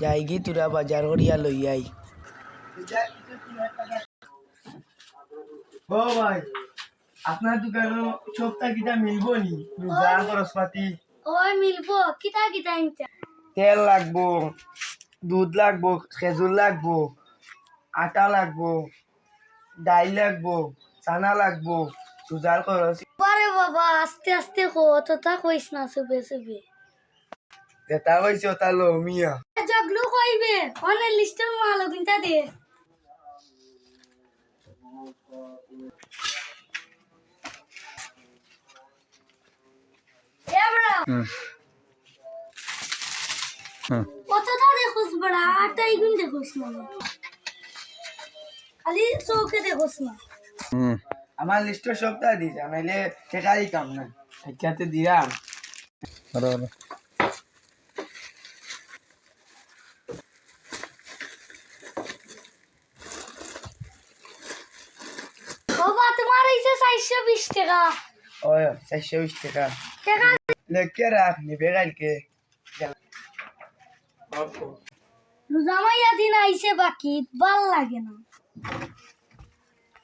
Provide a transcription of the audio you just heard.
যাইগি তোরা বাজার করিয়া লই আই। ও ভাই, আপনার দোকানে সপ্তাহ কিটা মিলবো নি? রোজা খরচপাতি ওই মিলবো কিতা কিতা ইনতা তেল লাগবো, দুধ লাগবো, খেজুর লাগবো, আটা লাগবো, ডাইল লাগবো, চানা লাগবো, রোজার খরচ। আরে বাবা আস্তে আস্তে কো তোতা কইস না সুবে সুবে যেটা হয়েছে ওটা লো মিয়া। জগলু কইবে অনেক লিস্টের মাল কিনতা দে এবড়া কতটা দেখোস বড়া আটাই গুন দেখোস না খালি চৌকে দেখোস না আমার লিস্টের সপ্তাহ দিস, নাইলে ঠেকাই কাম না। একসাথে দিলাম। বাবা তোমার এইসে 420 টাকা ওই 420 টাকা টাকা লেখকে রাখ, নিবে কালকে। রোজামাইয়া দিন আইছে বাকি ভাল লাগে না